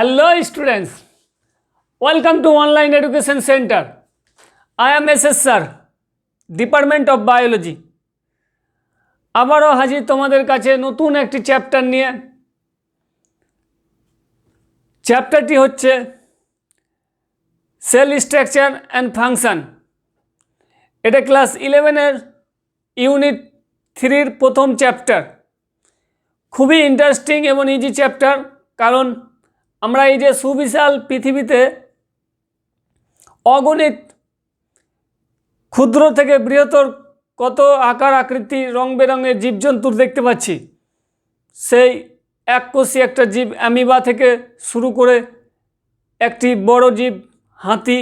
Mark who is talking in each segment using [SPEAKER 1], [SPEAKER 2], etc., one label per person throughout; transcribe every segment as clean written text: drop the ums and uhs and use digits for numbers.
[SPEAKER 1] Hello students, welcome to Online Education Center. I am SS Sir, Department of Biology. আবারও হাজির তোমাদের কাছে নতুন একটি চ্যাপ্টার নিয়ে। চ্যাপ্টারটি হচ্ছে সেল স্ট্রাকচার অ্যান্ড ফাংশন। এটা ক্লাস 11-এর ইউনিট 3-র প্রথম চ্যাপ্টার। খুবই ইন্টারেস্টিং এবং ইজি চ্যাপ্টার, কারণ আমরা এই যে সুবিশাল পৃথিবীতে অগণিত ক্ষুদ্র থেকে বৃহত্তর কত আকার আকৃতি রং বেরঙের জীবজন্তুর দেখতে পাচ্ছি। সেই এককোষী একটা জীব অ্যামিবা থেকে শুরু করে একটি বড় জীব হাতি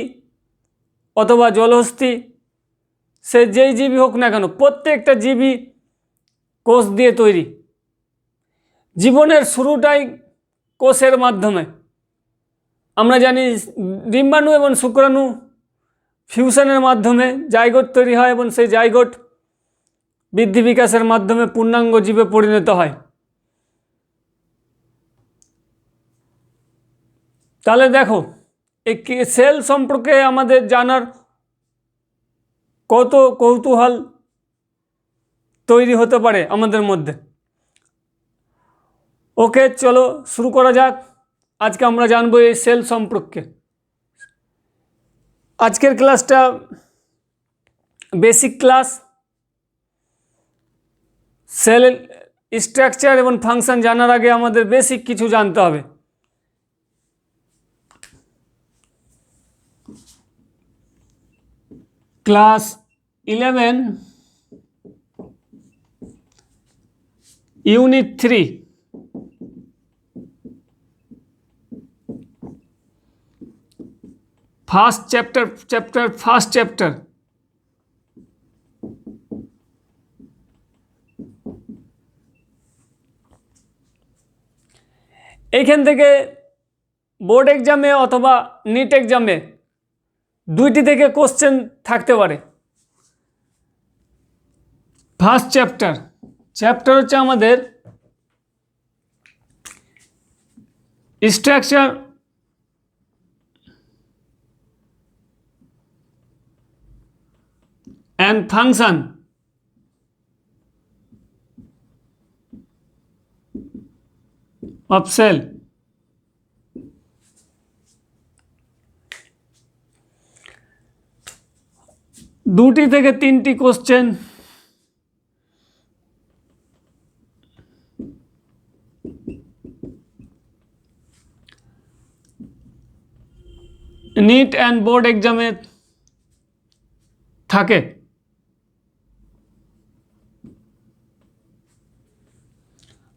[SPEAKER 1] অথবা জলহস্তী, সে যেই জীবই হোক না কেন, প্রত্যেকটা জীবই কোষ দিয়ে তৈরি। জীবনের শুরুটাই কোষের মাধ্যমে। আমরা জানি ডিম্বাণু এবং শুক্রাণু ফিউশনের মাধ্যমে জাইগোট তৈরি হয় এবং সেই জাইগোট বৃদ্ধি বিকাশের মাধ্যমে পূর্ণাঙ্গ জীবে পরিণত হয়। তাহলে দেখো, এই সেল সম্পর্কে আমাদের জানার কত কৌতূহল তৈরি হতে পারে আমাদের মধ্যে। ওকে, চলো শুরু করা যাক। আজকে আমরা জানবো এই সেল সম্পর্কে। আজকের ক্লাসটা বেসিক ক্লাস। সেল স্ট্রাকচার এবং ফাংশন জানার আগে আমাদের বেসিক কিছু জানতে হবে। ক্লাস 11 ইউনিট 3 ফার্স্ট চ্যাপ্টার এইখান থেকে বোর্ড এক্সামে অথবা নিট এক্সামে দুইটি থেকে কোশ্চেন থাকতে পারে। ফার্স্ট চ্যাপ্টার হচ্ছে আমাদের structure and function of cell। দুটি থেকে তিনটি কোশ্চেন নিট অ্যান্ড বোর্ড এক্সামে থাকে।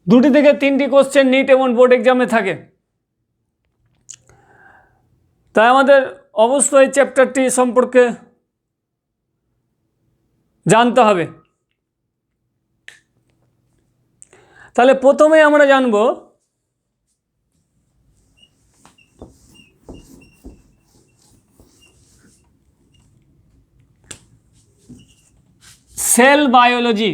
[SPEAKER 1] দুটি থেকে তিনটি কোশ্চেন নিট এবং বোর্ড এক্সামে থাকে। তাই আমাদের অবশ্যই চ্যাপ্টারটি সম্পর্কে জানতে হবে। তাহলে প্রথমে আমরা জানব সেল বায়োলজি।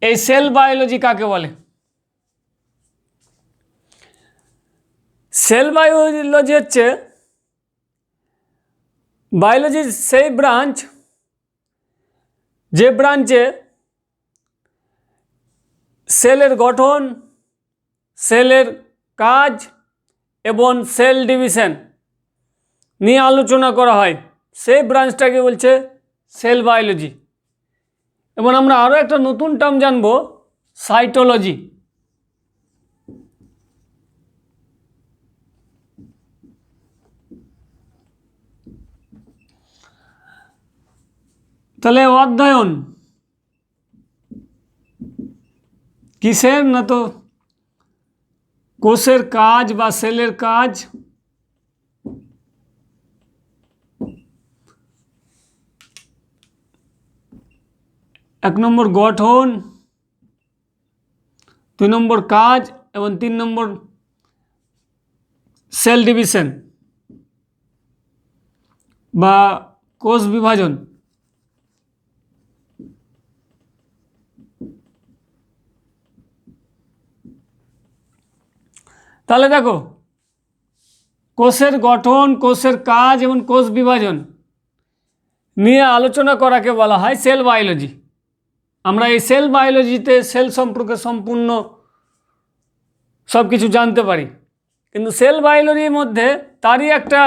[SPEAKER 1] এই সেল বায়োলজি কাকে বলে? সেল বায়োলজি হচ্ছে বায়োলজির সেই ব্রাঞ্চ যে ব্রাঞ্চে সেলের গঠন, সেলের কাজ এবং সেল ডিভিশন নিয়ে আলোচনা করা হয়। সেই ব্রাঞ্চটাকে বলছে সেল বায়োলজি। এবং আমরা আরও একটা নতুন টার্ম জানব, সাইটোলজি। তাহলে অধ্যয়ন কিসের? না তো কোষের কাজ বা সেলের কাজ, এক নম্বর গঠন, 2 নম্বর কাজ এবং 3 নম্বর সেল ডিভিশন বা কোষ বিভাজন। তাহলে দেখো, কোষের গঠন, কোষের কাজ এবং কোষ বিভাজন নিয়ে আলোচনা করাকে বলা হয় সেল বায়োলজি। আমরা এই সেল বায়োলজিতে সেল সম্পর্কে সম্পূর্ণ সব কিছু জানতে পারি। কিন্তু সেল বায়োলজির মধ্যে তারই একটা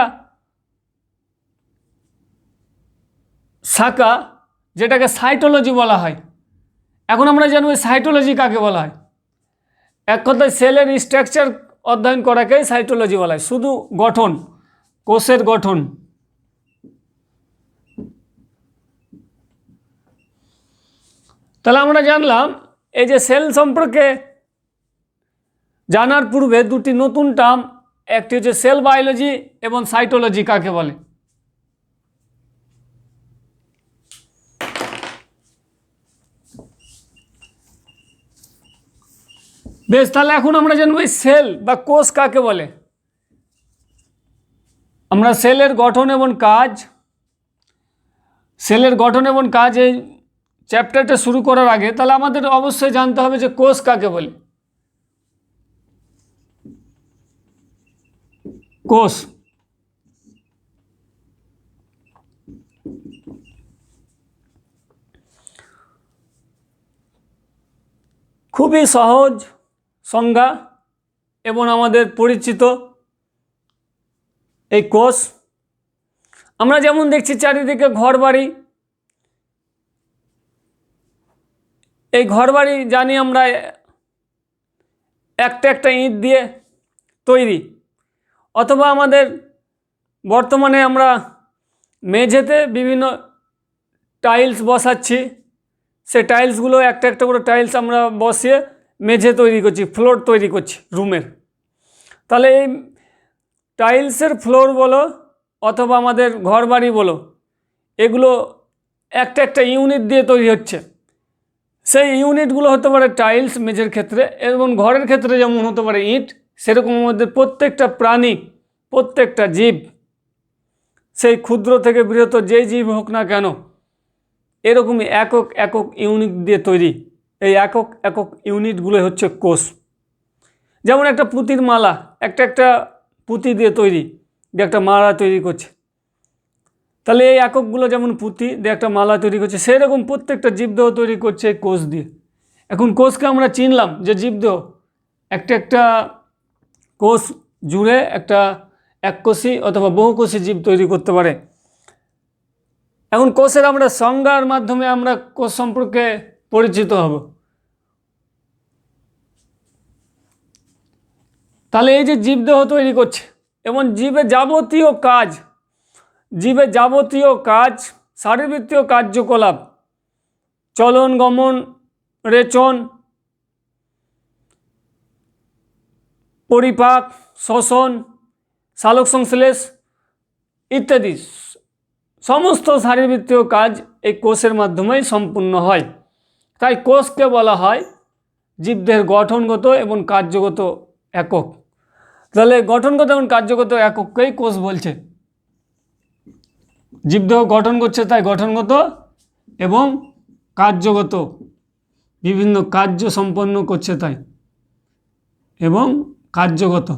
[SPEAKER 1] শাখা যেটাকে সাইটোলজি বলা হয়। এখন আমরা জানবো সাইটোলজি কাকে বলা হয়। এক কথায় সেলের স্ট্রাকচার অধ্যয়ন করাকেই সাইটোলজি বলা হয়, শুধু গঠন, কোষের গঠন। তাহলে আমরা জানলাম এই যে সেল সম্পর্কে জানার পূর্বে দুটি নতুন টার্ম, একটি হচ্ছে সেল বায়োলজি এবং সাইটোলজি কাকে বলে। বেশ, তাহলে এখন আমরা জানবো সেল বা কোষ কাকে বলে। আমরা সেলের গঠন এবং কাজ এই চ্যাপ্টারটা শুরু করার আগে তাহলে আমাদের অবশ্যই জানতে হবে যে কোষ কাকে বলে। কোষ খুবই সহজ সংজ্ঞা এবং আমাদের পরিচিত এই কোষ। আমরা যেমন দেখছি চারিদিকে ঘরবাড়ি, এই ঘরবাড়ি জানি আমরা একটা একটা ইট দিয়ে তৈরি, অথবা আমাদের বর্তমানে আমরা মেঝেতে বিভিন্ন টাইলস বসাচ্ছি, সে টাইলসগুলো একটা একটা করে টাইলস আমরা বসিয়ে মেঝে তৈরি করছি, ফ্লোর তৈরি করছি রুমের। তাহলে এই টাইলসের ফ্লোর বলো অথবা আমাদের ঘরবাড়ি বলো, এগুলো একটা একটা ইউনিট দিয়ে তৈরি হচ্ছে। সেই ইউনিটগুলো হতে পারে টাইলস মেঝের ক্ষেত্রে, এবং ঘরের ক্ষেত্রে যেমন হতে পারে ইট, সেরকম আমাদের প্রত্যেকটা প্রাণী, প্রত্যেকটা জীব, সেই ক্ষুদ্র থেকে বৃহত্তর যেই জীব হোক না কেন, এরকমই একক একক ইউনিট দিয়ে তৈরি। এই একক একক ইউনিটগুলো হচ্ছে কোষ। যেমন একটা পুঁতির মালা, একটা একটা পুঁতি দিয়ে তৈরি, দিয়ে একটা মালা তৈরি করছে। তাহলে এই এককগুলো যেমন পুঁতি দিয়ে একটা মালা তৈরি করছে, সেরকম প্রত্যেকটা জীবদেহ তৈরি করছে এই কোষ দিয়ে। এখন কোষকে আমরা চিনলাম যে জীবদেহ, একটা একটা কোষ জুড়ে একটা এককোষী অথবা বহুকোষী জীব তৈরি করতে পারে। এখন কোষের আমরা সংজ্ঞার মাধ্যমে আমরা কোষ সম্পর্কে পরিচিত হব। তাহলে এই যে জীবদেহ তৈরি করছে এবং জীবের যাবতীয় কাজ, শারীরবৃত্তীয় কার্যকলাপ, চলন গমন, রেচন, পরিপাক, শ্বসন, সালোক সংশ্লেষ ইত্যাদি সমস্ত শারীরবৃত্তীয় কাজ এই কোষের মাধ্যমেই সম্পূর্ণ হয়। তাই কোষকে বলা হয় জীবদেহের গঠনগত এবং কার্যগত একক। তাহলে গঠনগত এবং কার্যগত একককেই কোষ বলছে। জীবদেহ গঠন করছে তাই গঠনগত, এবং কার্যগত, বিভিন্ন কার্য সম্পন্ন করছে তাই, এবং কার্যগত।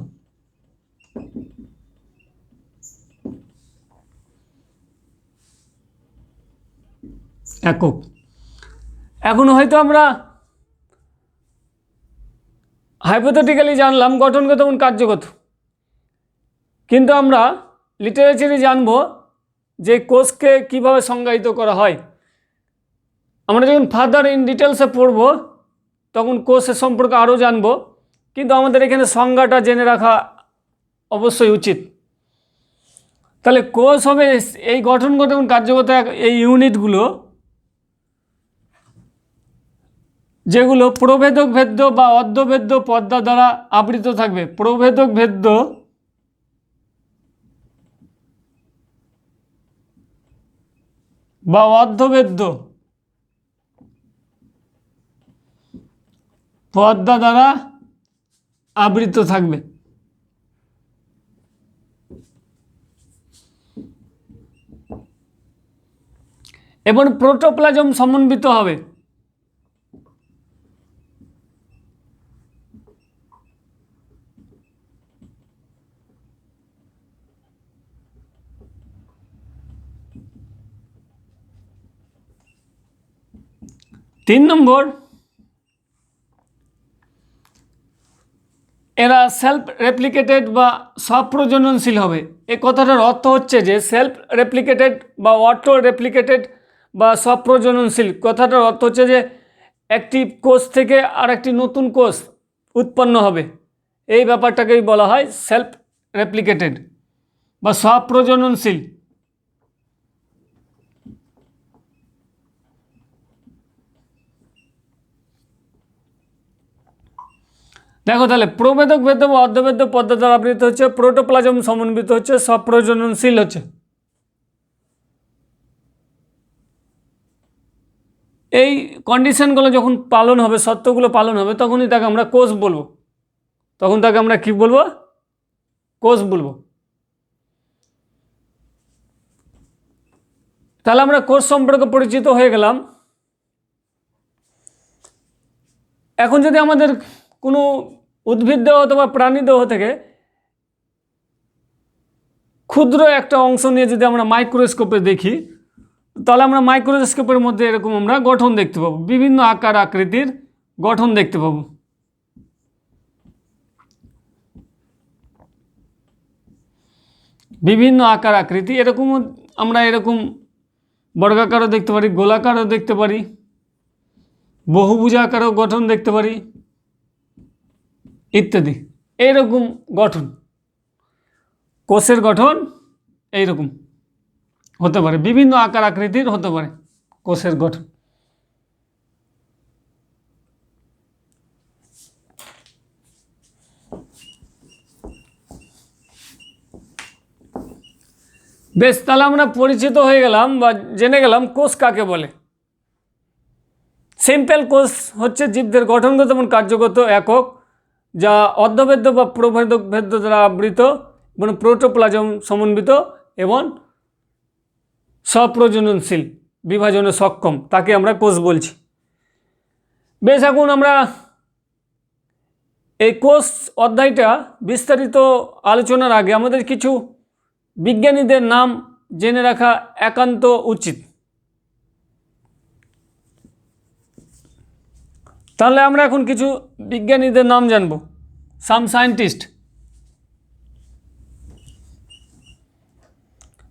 [SPEAKER 1] একক। এখন হয়তো আমরা হাইপোথেটিক্যালি জানলাম গঠনগত এবং কার্যগত, কিন্তু আমরা লিটারেচারে জানব যে কোষকে কিভাবে সংজ্ঞায়িত করা হয়। আমরা যখন ফার্দার ইন ডিটেলসে পড়ব তখন কোষের সম্পর্কে আরও জানব, কিন্তু আমাদের এখানে সংজ্ঞাটা জেনে রাখা অবশ্যই উচিত। তাহলে কোষ হবে এই গঠনগত এবং কার্যগত এই ইউনিটগুলো, যেগুলো প্রভেদক ভেদ্য বা অর্ধভেদ্য পর্দা দ্বারা আবৃত থাকবে। প্রভেদক ভেদ্য বা অর্ধভেদ্য পর্দা দ্বারা আবৃত থাকবে। এবং প্রোটোপ্লাজম সমন্বিত হবে। 3 নম্বর, এরা সেলফ রেপ্লিকেটেড বা স্বপ্রজননশীল হবে। এই কথাটার অর্থ হচ্ছে যে সেলফ রেপ্লিকেটেড বা অটো রেপ্লিকেটেড বা স্বপ্রজননশীল কথাটার অর্থ হচ্ছে যে একটি কোষ থেকে আর একটি নতুন কোষ উৎপন্ন হবে। এই ব্যাপারটাকেই বলা হয় সেলফ রেপ্লিকেটেড বা স্বপ্রজননশীল। দেখো তাহলে প্রবেদক ভেদ্য বা অর্ধভেদ্য পর্দা দ্বারা আবৃত হচ্ছে, প্রোটোপ্লাজম সমন্বিত হচ্ছে, স্বপ্রজননশীল হচ্ছে। এই কন্ডিশনগুলো যখন পালন হবে, শর্তগুলো পালন হবে, তখনই তাকে আমরা কোষ বলবো। তখন তাকে আমরা কি বলবো? কোষ বলবো। তাহলে আমরা কোষ সম্পর্কে পরিচিত হয়ে গেলাম। এখন যদি আমাদের কোনো উদ্ভিদ দেহ অথবা প্রাণী দেহ থেকে ক্ষুদ্র একটা অংশ নিয়ে যদি আমরা মাইক্রোস্কোপে দেখি, তাহলে আমরা মাইক্রোস্কোপের মধ্যে এরকম আমরা গঠন দেখতে পাবো, বিভিন্ন আকার আকৃতির গঠন দেখতে পাবো। বিভিন্ন আকার আকৃতি এরকম আমরা এরকম বর্গাকারও দেখতে পারি, গোলাকারও দেখতে পারি, বহুভুজাকারও গঠন দেখতে পারি ইত্যাদি। এইরকম গঠন, কোষের গঠন এইরকম হতে পারে, বিভিন্ন আকার আকৃতির হতে পারে কোষের গঠন। বেশ, তাহলে আমরা পরিচিত হয়ে গেলাম বা জেনে গেলাম কোষ কাকে বলে। সিম্পল কোষ হচ্ছে জীবদের গঠনগত এবং কার্যগত একক, যা অর্ধভেদ্য বা প্রভেদক ভেদ্য দ্বারা আবৃত এবং প্রোটোপ্লাজম সমন্বিত এবং স্বপ্রজননশীল, বিভাজনে সক্ষম, তাকে আমরা কোষ বলছি। বেশ, এখন আমরা এই কোষ অধ্যায়টা বিস্তারিত আলোচনার আগে আমাদের কিছু বিজ্ঞানীদের নাম জেনে রাখা একান্ত উচিত। তাহলে আমরা এখন কিছু বিজ্ঞানীদের নাম জানব, সাম সায়েন্টিস্ট।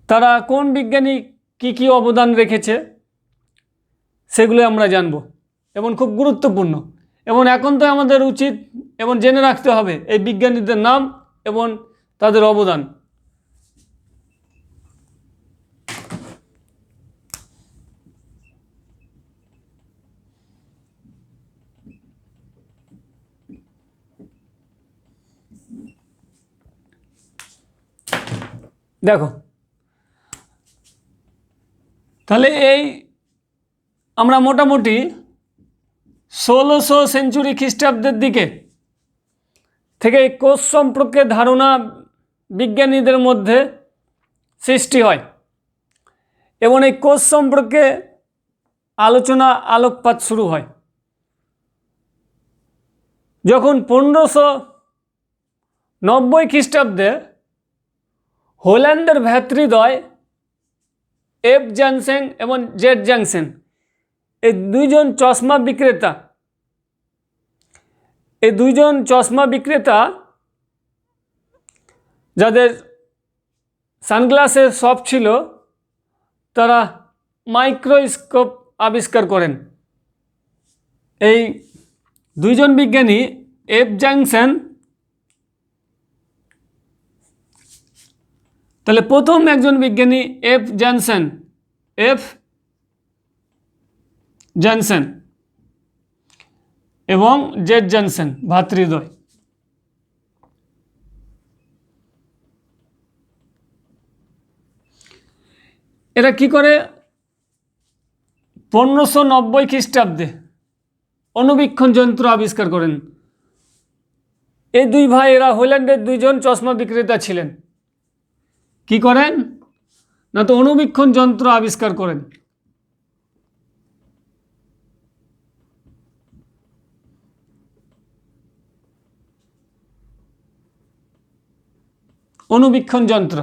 [SPEAKER 1] তারা কোন বিজ্ঞানী কি অবদান রেখেছে সেগুলো আমরা জানব, এবং খুব গুরুত্বপূর্ণ। এবং এখন তো আমাদের উচিত এবং জেনে রাখতে হবে এই বিজ্ঞানীদের নাম এবং তাদের অবদান। দেখো তাহলে এই আমরা মোটামুটি 1600 সেঞ্চুরি খ্রিস্টাব্দের দিকে থেকে কোষ সম্পর্কে ধারণা বিজ্ঞানীদের মধ্যে সৃষ্টি হয় এবং এই কোষ সম্পর্কে আলোচনা আলোকপাত শুরু হয়। যখন 1590 খ্রিস্টাব্দে হোল্যান্ডের ভ্রাতৃদ্বয় এফ জনসেন এবং জেড জনসেন, এই দুইজন চশমা বিক্রেতা যাদের সানগ্লাসের শপ ছিল, তারা মাইক্রোস্কোপ আবিষ্কার করেন। এই দুইজন বিজ্ঞানী এফ জনসেন, তাহলে প্রথম একজন বিজ্ঞানী এফ জনসেন এবং জেড জনসেন ভ্রাতৃদ্বয়। এরা কি করে 1590 খ্রিস্টাব্দে অণুবীক্ষণ যন্ত্র আবিষ্কার করেন। এই দুই ভাই এরা হোল্যান্ডের দুইজন চশমা বিক্রেতা ছিলেন। কি করেন না, তো অণুবীক্ষণ যন্ত্র আবিষ্কার করেন। অণুবীক্ষণ যন্ত্র,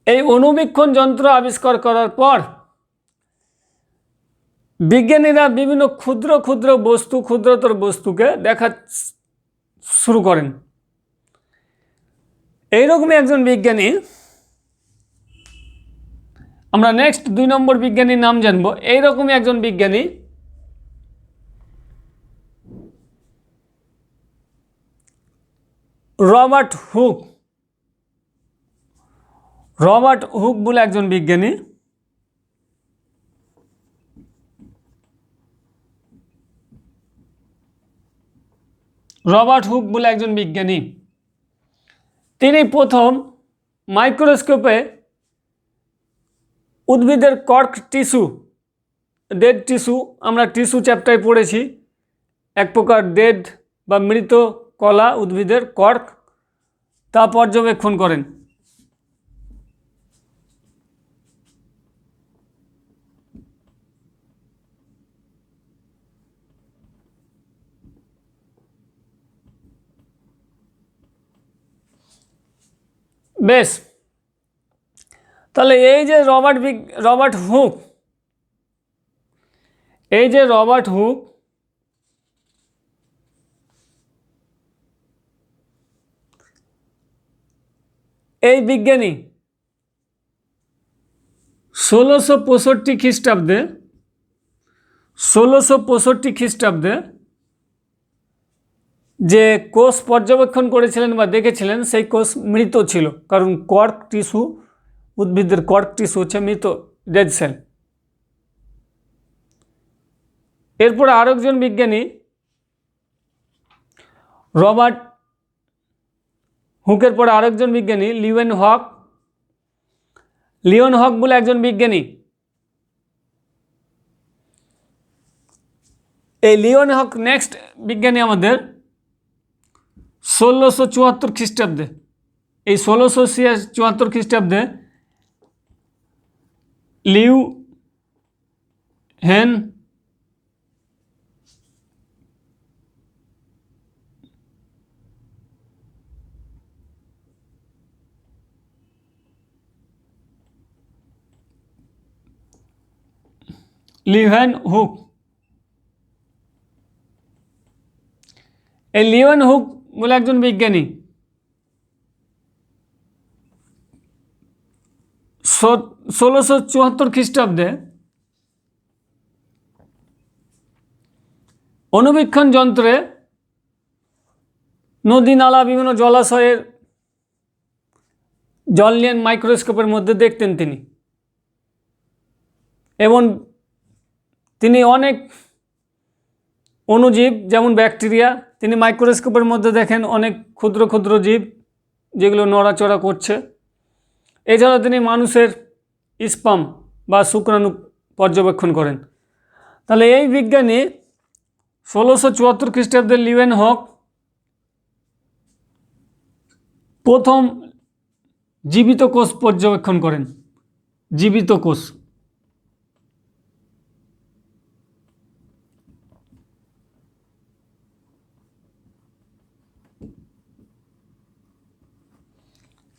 [SPEAKER 1] এই অণুবীক্ষণ যন্ত্র আবিষ্কার করার পর বিজ্ঞানীরা বিভিন্ন ক্ষুদ্র ক্ষুদ্র বস্তু, ক্ষুদ্রতর বস্তুকে দেখা শুরু করেন। এইরকমই একজন বিজ্ঞানী, আমরা নেক্সট 2 নম্বর বিজ্ঞানীর নাম জানবো। এইরকমই একজন বিজ্ঞানী রবার্ট হুক। রবার্ট হুক বলে একজন বিজ্ঞানী, রবার্ট হুক বলে একজন বিজ্ঞানী, তিনি প্রথম মাইক্রোস্কোপে উদ্ভিদের কর্ক টিস্যু, ডেড টিস্যু, আমরা টিস্যু চ্যাপ্টারে পড়েছি, এক প্রকার ডেড বা মৃত কলা উদ্ভিদের কর্ক, তা পর্যবেক্ষণ করেন। বেশ, তাহলে এই যে রবার্ট হুক, এই যে রবার্ট হুক এই বিজ্ঞানী 1665 খ্রিস্টাব্দে, 1665 খ্রিস্টাব্দে যে কোষ পর্যবেক্ষণ করেছিলেন বা দেখেছিলেন, সেই কোষ মৃত ছিল, কারণ কর্ক টিস্যু, উদ্ভিদের কর্ক টিস্যু হচ্ছে মৃত, ডেড সেল। এরপরে আরেকজন বিজ্ঞানী রবার্ট হুকের পরে আরেকজন বিজ্ঞানী লিওয়েন হক, লিওন হক বলে একজন বিজ্ঞানী। এই লিওন হক নেক্সট বিজ্ঞানী আমাদের 1674 খ্রিস্টাব্দে, এই 1674 খ্রিস্টাব্দে লিউ হেন লিওহেন হুক, এই লিওহেন হুক বলে একজন বিজ্ঞানী 1674 খ্রিস্টাব্দে অণুবীক্ষণ যন্ত্রে নদী, নালা, বিভিন্ন জলাশয়ের জল নিয়ে মাইক্রোস্কোপের মধ্যে দেখতেন তিনি, এবং তিনি অনেক অণুজীব যেমন ব্যাকটেরিয়া তিনি মাইক্রোস্কোপের মধ্যে দেখেন, অনেক ক্ষুদ্র ক্ষুদ্র জীব যেগুলো নড়াচড়া করছে। এছাড়া তিনি মানুষের স্পাম বা শুক্রাণু পর্যবেক্ষণ করেন। তাহলে এই বিজ্ঞানী 1674 খ্রিস্টাব্দের লিওয়েন হক প্রথম জীবিত কোষ পর্যবেক্ষণ করেন, জীবিত কোষ।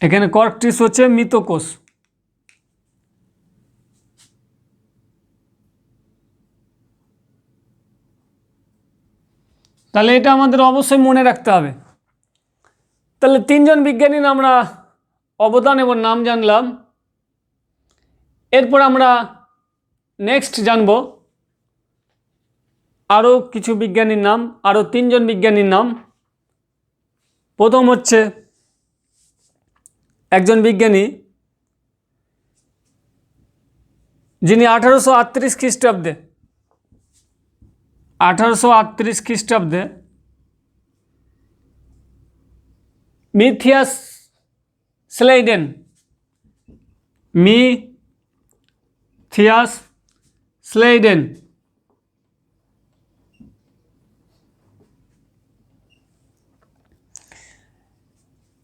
[SPEAKER 1] এখানে কর্ক টিস্যু হচ্ছে মৃত কোষ। তাহলে এটা আমাদের অবশ্যই মনে রাখতে হবে। তাহলে 3 জন বিজ্ঞানীর আমরা অবদান এবং নাম জানলাম। এরপর আমরা নেক্সট জানব আরও কিছু বিজ্ঞানীর নাম, আরও 3 জন বিজ্ঞানীর নাম। প্রথম হচ্ছে একজন বিজ্ঞানী যিনি 1838 খ্রিস্টাব্দে, 1838 খ্রিস্টাব্দে মিথিয়াস স্লেইডেন, মিথিয়াস স্লেইডেন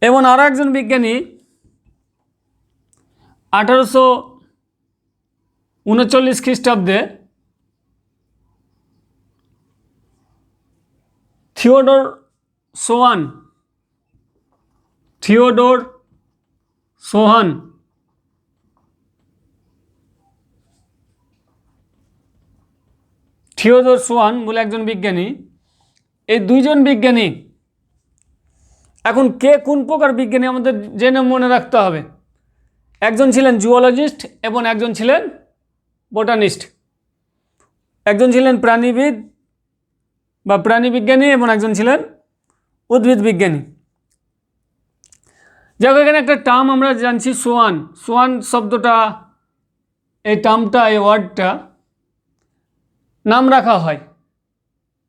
[SPEAKER 1] এবং আরও একজন বিজ্ঞানী 1839 খ্রিস্টাব্দে থিওডোর সোহান, থিওডোর সোহান থিওডর সোয়ান বলে একজন বিজ্ঞানী। এই দুইজন বিজ্ঞানী, এখন কে কোন প্রকার বিজ্ঞানী আমাদের জেনে মনে রাখতে হবে। একজন ছিলেন জুওলজিস্ট এবং একজন ছিলেন বোটানিস্ট। একজন ছিলেন প্রাণীবিদ বা প্রাণীবিজ্ঞানী এবং একজন ছিলেন উদ্ভিদ বিজ্ঞানী। যাক, এখানে একটা টার্ম আমরা জানছি সোয়ান। সোয়ান শব্দটা, এই টার্মটা, এই ওয়ার্ডটা নাম রাখা হয়,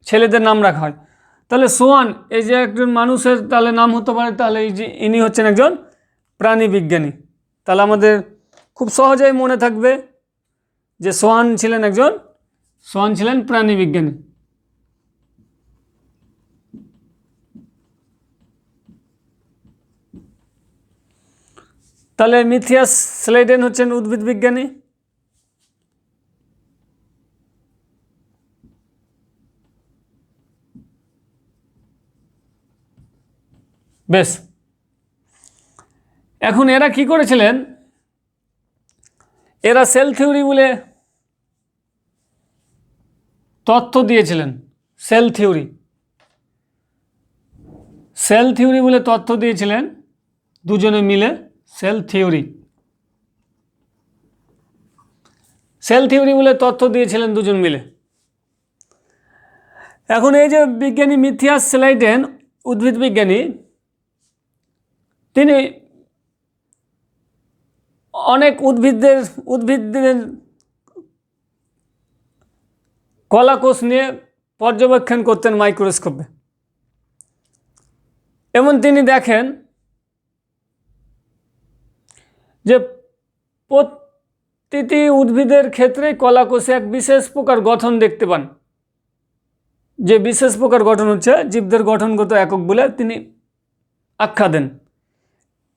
[SPEAKER 1] ছেলেদের নাম রাখা হয়। তাহলে সোয়ান এই যে একজন মানুষের তাহলে নাম হতে পারে, তাহলে এই যে ইনি হচ্ছেন একজন প্রাণী বিজ্ঞানী। তাহলে আমাদের খুব সহজেই মনে থাকবে যে সোয়ান ছিলেন প্রাণী বিজ্ঞানী। তাহলে মিথিয়াস স্লেডেন হচ্ছেন উদ্ভিদ বিজ্ঞানী। বেশ, এখন এরা কি করেছিলেন, এরা সেল থিওরি বলে তথ্য দিয়েছিলেন। সেল থিওরি বলে তথ্য দিয়েছিলেন দুজনে মিলে। সেল থিওরি বলে তথ্য দিয়েছিলেন দুজন মিলে। এখন এই যে বিজ্ঞানী মিথিয়াস স্লেডেন, উদ্ভিদ বিজ্ঞানী, তিনি অনেক উদ্ভিদদের কলাকোষ নিয়ে পর্যবেক্ষণ করতেন মাইক্রোস্কোপে, এবং তিনি দেখেন যে প্রতিটি উদ্ভিদের ক্ষেত্রে কলাকোষে এক বিশেষ প্রকার গঠন দেখতে পান। যে বিশেষ প্রকার গঠন হচ্ছে জীবদের গঠনগত একক বলে তিনি আখ্যা দেন।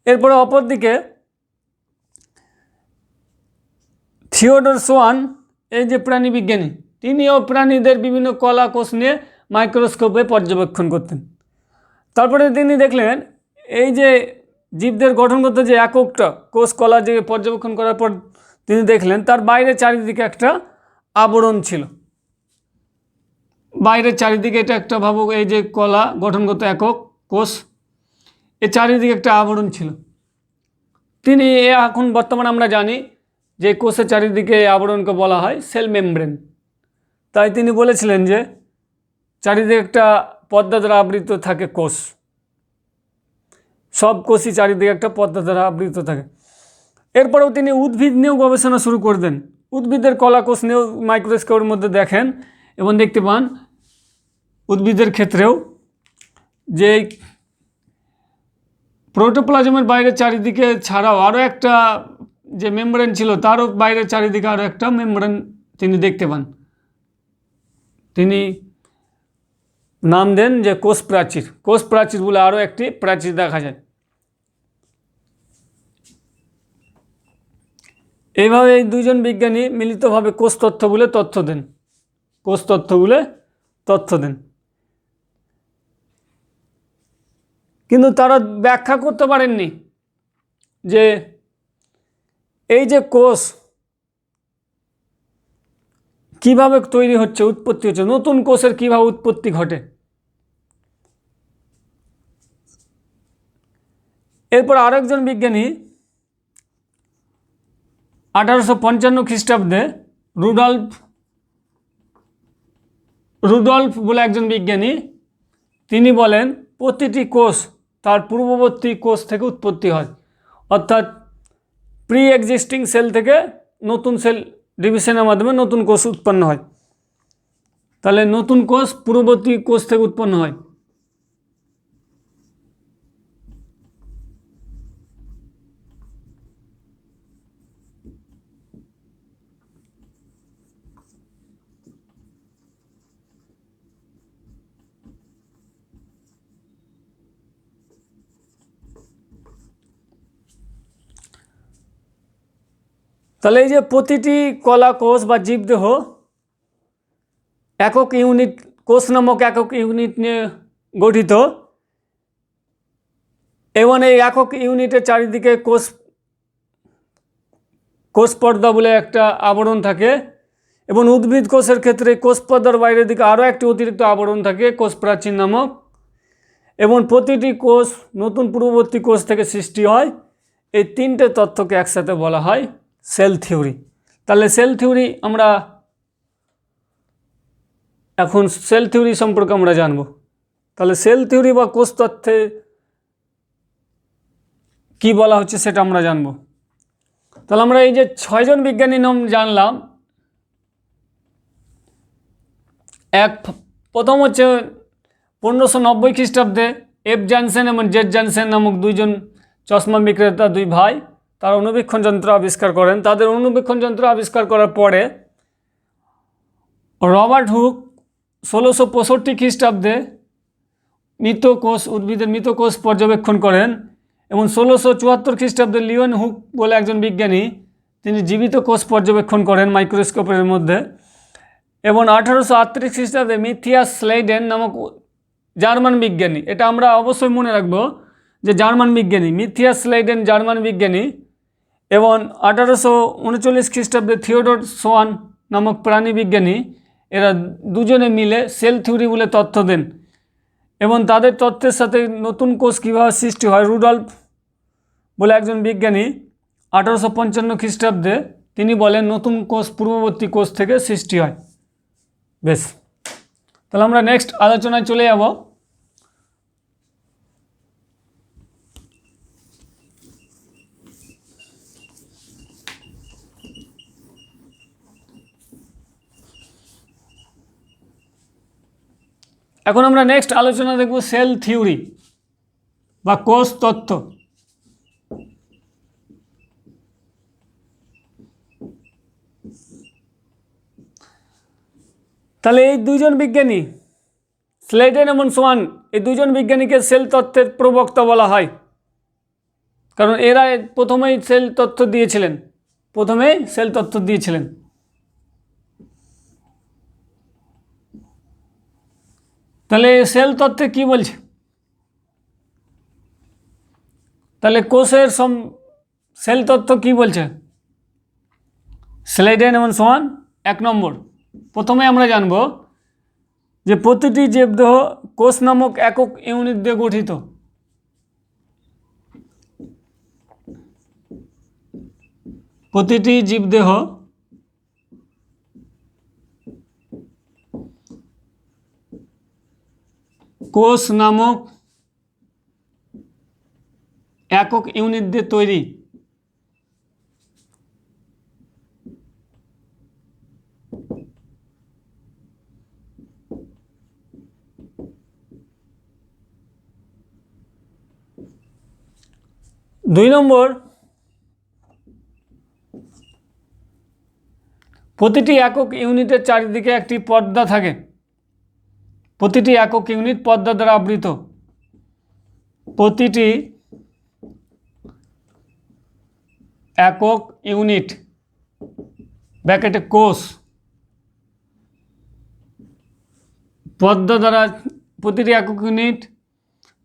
[SPEAKER 1] এরপরে অপরদিকে থিওডর সোয়ান, এই যে প্রাণী বিজ্ঞানী, তিনিও প্রাণীদের বিভিন্ন কলাকোষ নিয়ে মাইক্রোস্কোপে পর্যবেক্ষণ করতেন। তারপরে তিনি দেখলেন এই যে জীবদের গঠনগত যে এককটা কোষ কলা যে পর্যবেক্ষণ করার পর তিনি দেখলেন তার বাইরে চারিদিকে একটা আবরণ ছিল। বাইরের চারিদিকে এটা একটা ভাবো, এই যে কলা গঠনগত একক কোষ, এর চারিদিকে একটা আবরণ ছিল। তিনি এখন বর্তমানে আমরা জানি যে কোষের চারিদিকে এই আবরণকে বলা হয় সেল মেমব্রেন। তাই তিনি বলেছিলেন যে চারিদিকে একটা পর্দা দ্বারা আবৃত থাকে কোষ, সব কোষই চারিদিকে একটা পর্দা দ্বারা আবৃত থাকে। এরপরেও তিনি উদ্ভিদ নিয়েও গবেষণা শুরু করে দেন। উদ্ভিদের কলাকোষ নিয়েও মাইক্রোস্কোপের মধ্যে দেখেন এবং দেখতে পান উদ্ভিদের ক্ষেত্রেও যে প্রোটোপ্লাজমের বাইরের চারিদিকে ছাড়াও আরও একটা যে মেমব্রেন ছিল, তারও বাইরের চারিদিকে আরও একটা মেমব্রেন তিনি দেখতে পান। তিনি নাম দেন যে কোষ প্রাচীর বলে আরও একটি প্রাচীর দেখা যায়। এইভাবে এই দুইজন বিজ্ঞানী মিলিতভাবে কোষ তত্ত্ব বলে তথ্য দেন। কিন্তু তারা ব্যাখ্যা করতে পারেননি যে এই যে কোষ কিভাবে তৈরি হচ্ছে, উৎপত্তি হচ্ছে, নতুন কোষের কিভাবে উৎপত্তি ঘটে। এরপর আরেকজন বিজ্ঞানী 1855 খ্রিস্টাব্দে রুডল্ফ বলে একজন বিজ্ঞানী, তিনি বলেন প্রতিটি কোষ তার পূর্ববর্তী কোষ থেকে উৎপত্তি হয়, অর্থাৎ প্রি এক্সিস্টিং সেল থেকে নতুন সেল ডিভিশনের মাধ্যমে নতুন কোষ উৎপন্ন হয়। তাহলে নতুন কোষ পূর্ববর্তী কোষ থেকে উৎপন্ন হয়। তাহলে এই যে প্রতিটি কলা কোষ বা জীবদেহ একক ইউনিট, কোষ নামক একক ইউনিট নিয়ে গঠিত, এবং এই একক ইউনিটের চারিদিকে কোষ পর্দা বলে একটা আবরণ থাকে, এবং উদ্ভিদ কোষের ক্ষেত্রে কোষ পর্দার বাইরের দিকে আরও একটি অতিরিক্ত আবরণ থাকে কোষ প্রাচীর নামক, এবং প্রতিটি কোষ নতুন পূর্ববর্তী কোষ থেকে সৃষ্টি হয়। এই তিনটে তত্ত্বকে একসাথে বলা হয় সেল থিওরি। তাহলে সেল থিওরি আমরা এখন সেল থিওরি সম্পর্কে আমরা জানব। তাহলে সেল থিওরি বা কোষ তত্ত্বে কি বলা হচ্ছে সেটা আমরা জানব। তাহলে আমরা এই যে 6 জন বিজ্ঞানীর নাম জানলাম, প্রথম হচ্ছে 1590 খ্রিস্টাব্দে এফ জনসন এবং জেড জনসন নামক দুইজন চশমা বিক্রেতা, দুই ভাই, তারা অণুবীক্ষণ যন্ত্র আবিষ্কার করেন। তাদের অণুবীক্ষণ যন্ত্র আবিষ্কার করার পরে রবার্ট হুক 1665 খ্রিস্টাব্দে মৃত কোষ, উদ্ভিদের মৃত কোষ পর্যবেক্ষণ করেন, এবং 1674 খ্রিস্টাব্দে লিওন হুক বলে একজন বিজ্ঞানী, তিনি জীবিত কোষ পর্যবেক্ষণ করেন মাইক্রোস্কোপের মধ্যে। এবং 1838 খ্রিস্টাব্দে মিথিয়াস স্লেইডেন নামক জার্মান বিজ্ঞানী, এটা আমরা অবশ্যই মনে রাখবো যে জার্মান বিজ্ঞানী মিথিয়াস স্লেইডেন জার্মান বিজ্ঞানী, এবং 1839 খ্রিস্টাব্দে থিওডর সোয়ান নামক প্রাণী বিজ্ঞানী, এরা দুজনে মিলে সেল থিওরি বলে তথ্য দেন। এবং তাদের তত্ত্বের সাথে নতুন কোষ কীভাবে সৃষ্টি হয়, রুডল্ফ বলে একজন বিজ্ঞানী 1855 খ্রিস্টাব্দে তিনি বলেন নতুন কোষ পূর্ববর্তী কোষ থেকে সৃষ্টি হয়। বেশ, তাহলে আমরা নেক্সট আলোচনায় চলে যাব। এখন আমরা নেক্সট আলোচনা দেখব সেল থিওরি বা কোষ তত্ত্ব। তাহলে এই দুইজন বিজ্ঞানী স্লেডেন এবং সোয়ান, এই দুজন বিজ্ঞানীকে সেল তত্ত্বের প্রবক্তা বলা হয়, কারণ এরা প্রথমেই সেল তত্ত্ব দিয়েছিলেন। তাহলে সেল তত্ত্বে কি বলছে, তাহলে কোষের সেল তত্ত্ব কি বলছে স্লেডেন এবং সোয়ান? 1 নম্বর, প্রথমে আমরা জানব যে প্রতিটি জীবদেহ কোষ নামক একক ইউনিট দিয়ে গঠিত। প্রতিটি জীবদেহ কোষ নামক একক ইউনিট দিয়ে তৈরি। দুই নম্বর, প্রতিটি একক ইউনিটের চারিদিকে একটি পর্দা থাকে। প্রতিটি একক ইউনিট পর্দা দ্বারা আবৃত। প্রতিটি একক ইউনিট ব্র্যাকেটে কোষ পর্দা দ্বারা, প্রতিটি একক ইউনিট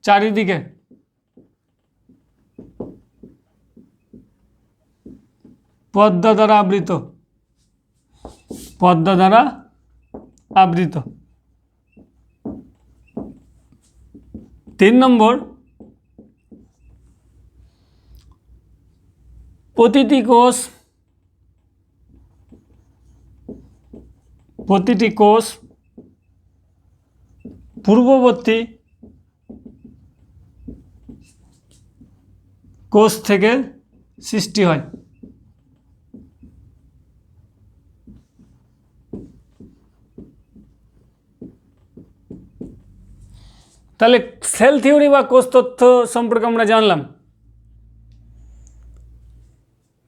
[SPEAKER 1] চারিদিকে পর্দা দ্বারা আবৃত। 3 নম্বর, প্রতিটি কোষ পূর্ববর্তী কোষ থেকে সৃষ্টি হয়। তাহলে সেল থিওরি বা কোষ তত্ত্ব সম্পর্কে আমরা জানলাম।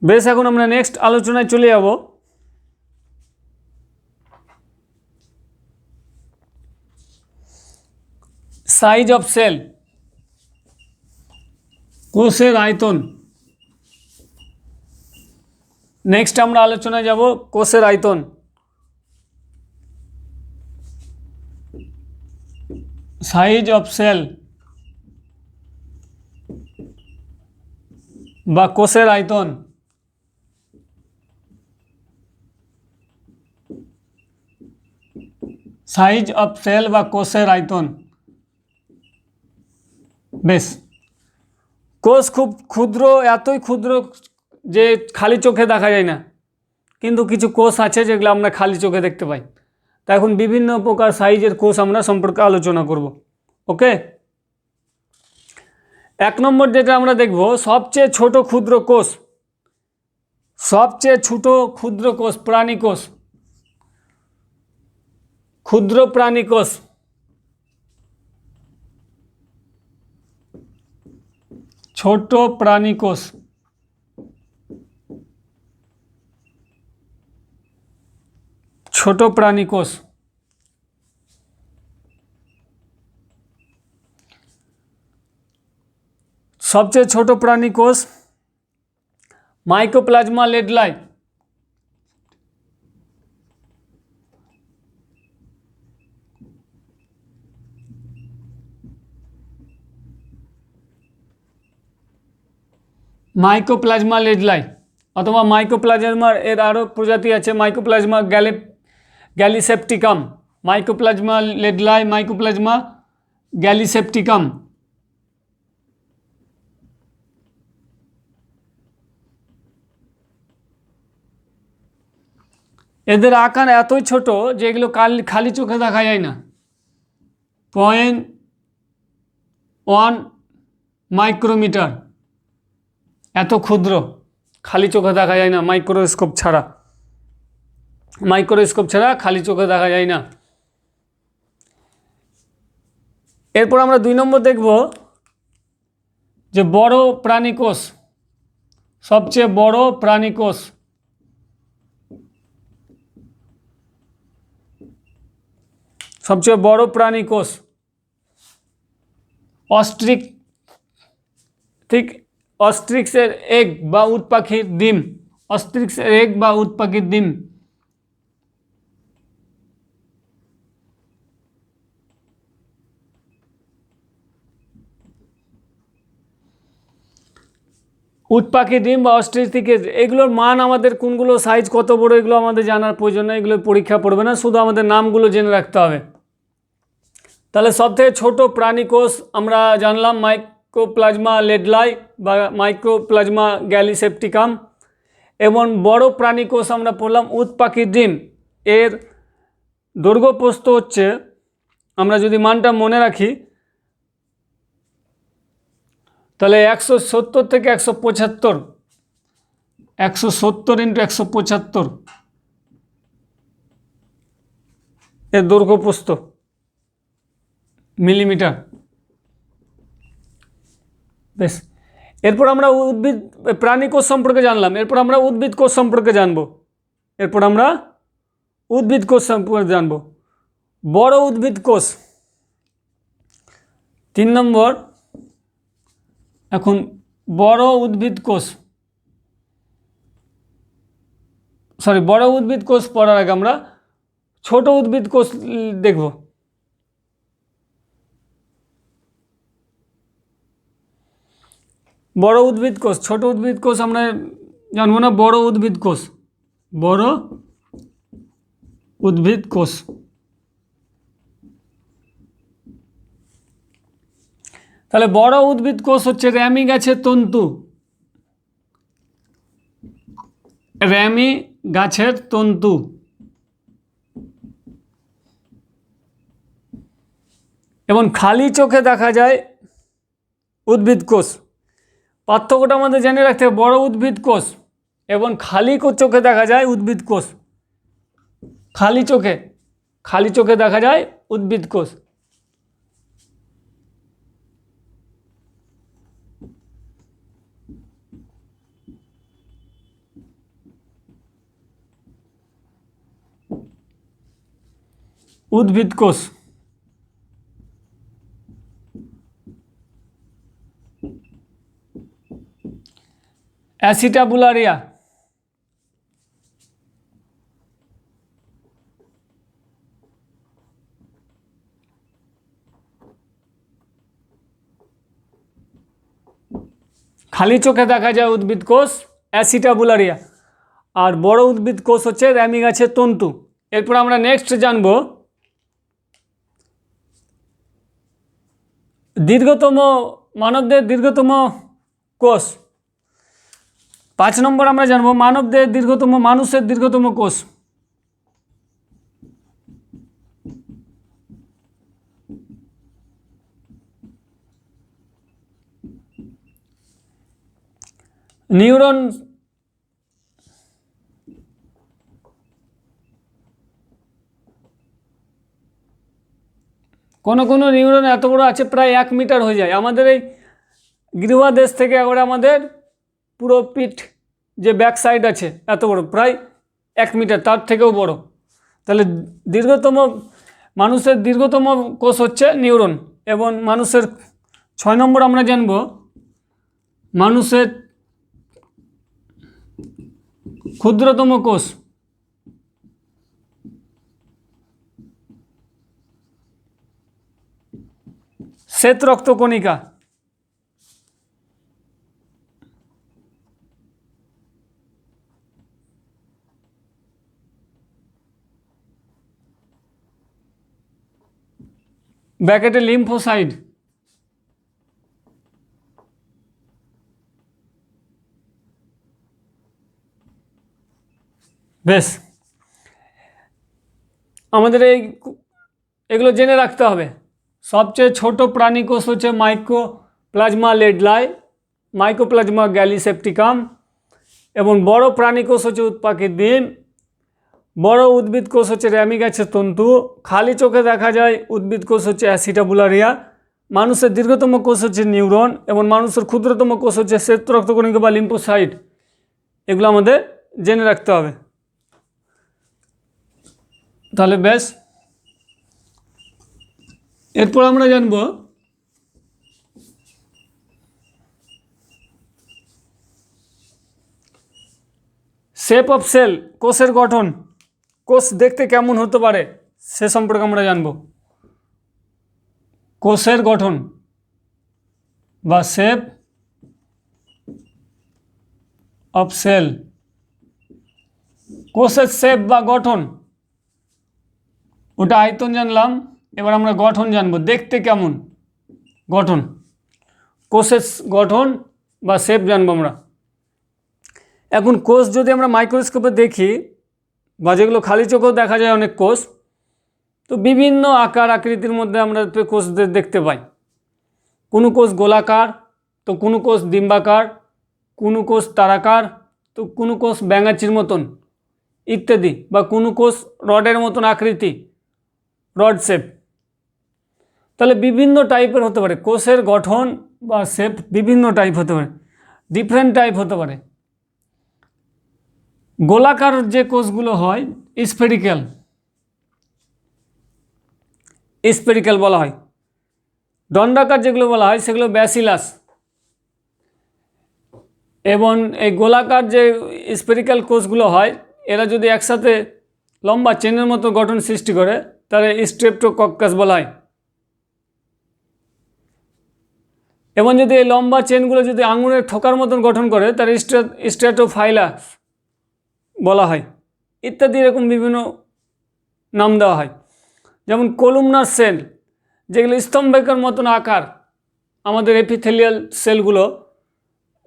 [SPEAKER 1] বেশ, এখন আমরা নেক্সট আলোচনায় চলে যাব। সাইজ অফ সেল, কোষের আয়তন। নেক্সট আমরা আলোচনায় যাব কোষের আয়তন। সাইজ অফ সেল বা কোষের আয়তন। সাইজ অফ সেল বা কোষের আয়তন। বেশ, কোষ খুব ক্ষুদ্র, এতই ক্ষুদ্র যে খালি চোখে দেখা যায় না, কিন্তু কিছু কোষ আছে যেগুলো আমরা খালি চোখে দেখতে পাই। তা এখন বিভিন্ন প্রকার সাইজের কোষ আমরা সম্পর্কে আলোচনা করব। ওকে, 1 নম্বর যেটা আমরা দেখব, সবচেয়ে ছোট ক্ষুদ্র কোষ। সবচেয়ে ছোট ক্ষুদ্র কোষ, প্রাণী কোষ, ক্ষুদ্র প্রাণী কোষ। ছোট প্রাণী কোষ। ছোট প্রাণী কোষ। সবচেয়ে ছোট প্রাণী কোষ মাইকোপ্লাজমা লেডলাই। মাইকোপ্লাজমা লেডলাই অথবা মাইকোপ্লাজমার এর আরও প্রজাতি আছে, mycoplasma gallisepticum, mycoplasma লেডলাই, mycoplasma gallisepticum. এদের আকার এতই ছোট যে এগুলো খালি চোখে দেখা যায় না। 0.1 মাইক্রোমিটার, এত ক্ষুদ্র, খালি চোখে দেখা যায় না, মাইক্রোস্কোপ ছাড়া। মাইক্রোস্কোপ ছাড়া খালি চোখে দেখা যায় না। এরপর আমরা 2 নম্বর দেখব যে বড় প্রাণী কোষ। সবচেয়ে বড় প্রাণী কোষ। সবচেয়ে বড় প্রাণী কোষ অস্ট্রিক্সের এগ বা উট পাখির ডিম। অস্ট্রিক্সের এগ বা উট পাখির ডিম। উট পাখি ডিম বা অস্ট্রিচ থেকে, এগুলোর মান আমাদের কোনগুলো সাইজ কত বড় এগুলো আমাদের জানার প্রয়োজন নেই, এগুলো পরীক্ষা পড়বে না, শুধু আমাদের নামগুলো জেনে রাখতে হবে। তাহলে সবথেকে ছোট প্রাণী কোষ আমরা জানলাম মাইকোপ্লাজমা লেডলাই বা মাইক্রোপ্লাজমা গ্যালিসেপ্টিকাম, এবং বড় প্রাণী কোষ আমরা পড়লাম উট পাখির ডিম। এর দৈর্ঘ্য প্রস্থ হচ্ছে, আমরা যদি মানটা মনে রাখি তাহলে 170 থেকে 175, 170 × 175 এর দৈর্ঘ্য প্রস্থ মিলিমিটার। বেশ, এরপর আমরা প্রাণী কোষ সম্পর্কে জানলাম। এরপর আমরা উদ্ভিদ কোষ সম্পর্কে জানব। বড় উদ্ভিদ কোষ। 3 নম্বর, এখন বড় উদ্ভিদ কোষ পড়ার আগে আমরা ছোট উদ্ভিদ কোষ দেখব। বড় উদ্ভিদ কোষ, ছোট উদ্ভিদ কোষ আমরা জানবো না। বড় উদ্ভিদ কোষ। তাহলে বড় উদ্ভিদ কোষ হচ্ছে র্যামি গাছের তন্তু। র্যামি গাছের তন্তু। এবং খালি চোখে দেখা যায় উদ্ভিদ কোষ। পার্থক্যটা আমাদের জেনে রাখতে হবে, বড় উদ্ভিদ কোষ এবং খালি চোখে দেখা যায় উদ্ভিদ কোষ। খালি চোখে দেখা যায় উদ্ভিদ কোষ। উদ্ভিদ কোষ। অ্যাসিটাবুলারিয়া। খালি চোখে দেখা যায় উদ্ভিদ কোষ অ্যাসিটাবুলারিয়া, আর বড় উদ্ভিদ কোষ হচ্ছে র্যামি গাছের তন্তু। এরপর আমরা নেক্সট জানব দীর্ঘতম মানবদেহের দীর্ঘতম কোষ। 5 নম্বর আমরা জানবো মানবদেহের দীর্ঘতম মানুষের দীর্ঘতম কোষ। নিউরন কোনো নিউরন এত বড় আছে প্রায় 1 মিটার হয়ে যায়। আমাদের এই গৃহদেশ থেকে একবারে আমাদের পুরো পিঠ যে ব্যাক সাইড আছে এত বড়, প্রায় 1 মিটার, তার থেকেও বড়। তাহলে মানুষের দীর্ঘতম কোষ হচ্ছে নিউরন। এবং মানুষের 6 নম্বর আমরা জানব মানুষের ক্ষুদ্রতম কোষ। শ্বেত রক্তকণিকা। ব্র্যাকেটে লিম্ফোসাইট। বেশ, আমাদের এগুলো জেনে রাখতে হবে। সবচেয়ে ছোট প্রাণী কোষ হচ্ছে মাইকোপ্লাজমা লেডলাই, মাইকোপ্লাজমা গ্যালিসেপ্টিকাম। এবং বড় প্রাণী কোষ হচ্ছে উৎপাকিত ডিম। বড় উদ্ভিদ কোষ হচ্ছে র্যামি গাছের তন্তু। খালি চোখে দেখা যায় উদ্ভিদ কোষ হচ্ছে অ্যাসিটাবুলারিয়া। মানুষের দীর্ঘতম কোষ হচ্ছে নিউরন এবং মানুষের ক্ষুদ্রতম কোষ হচ্ছে শ্বেত রক্তকণিকা বা লিম্ফোসাইট। এগুলো আমাদের জেনে রাখতে হবে। তাহলে বেশ, এরপর আমরা জানব শেপ অফ সেল, কোষের গঠন। কোষ দেখতে কেমন হতে পারে সে সম্পর্কে আমরা জানব। কোষের গঠন বা শেপ অফ সেল। কোষের শেপ বা গঠন, ওটা আয়তন জানলাম। এবার আমরা গঠন জানবো, দেখতে কেমন গঠন। কোষের গঠন বা শেপ জানবো আমরা। এখন কোষ যদি আমরা মাইক্রোস্কোপে দেখি বা যেগুলো খালি চোখেও দেখা যায় অনেক কোষ, তো বিভিন্ন আকার আকৃতির মধ্যে আমরা কোষদের দেখতে পাই। কোনো কোষ গোলাকার, তো কোনো কোষ ডিম্বাকার, কোনো কোষ তারাকার, তো কোনো কোষ ব্যাঙাচির মতন ইত্যাদি, বা কোনো কোষ রডের মতন আকৃতি, রড শেপ। তাহলে বিভিন্ন টাইপের হতে পারে কোষের গঠন বা শেপ, বিভিন্ন টাইপ হতে পারে, ডিফারেন্ট টাইপ হতে পারে। গোলাকার যে কোষগুলো হয় স্ফেরিক্যাল বলা হয়। দণ্ডাকার যেগুলো বলা হয় সেগুলো ব্যাসিলাস। এবং এই গোলাকার যে স্ফেরিক্যাল কোষগুলো হয় এরা যদি একসাথে লম্বা চেনের মতো গঠন সৃষ্টি করে তাহলে স্ট্রেপ্টোকক্কাস বলা হয়। এবং যদি এই লম্বা চেনগুলো যদি আঙুরের ঠোকার মতন গঠন করে তাহলে স্ট্র্যাটোফাইলাস বলা হয় ইত্যাদি। এরকম বিভিন্ন নাম দেওয়া হয়। যেমন কলুমনার সেল, যেগুলো স্তম্ভের মতন আকার, আমাদের এপিথেলিয়াল সেলগুলো,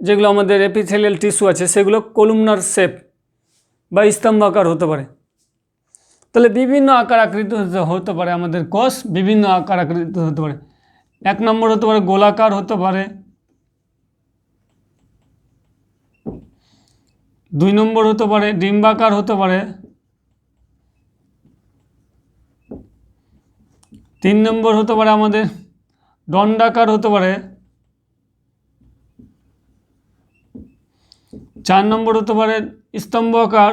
[SPEAKER 1] যেগুলো আমাদের এপিথেলিয়াল টিস্যু আছে সেগুলো কলুমনার শেপ বা স্তম্ভাকার হতে পারে। তাহলে বিভিন্ন আকার আকৃতি হতে পারে আমাদের কোষ, বিভিন্ন আকার আকৃতি হতে পারে। 1 নম্বর হতে পারে গোলাকার হতে পারে, 2 নম্বর হতে পারে ডিম্বাকার হতে পারে, 3 নম্বর হতে পারে আমাদের দণ্ডাকার হতে পারে, 4 নম্বর হতে পারে স্তম্ভাকার,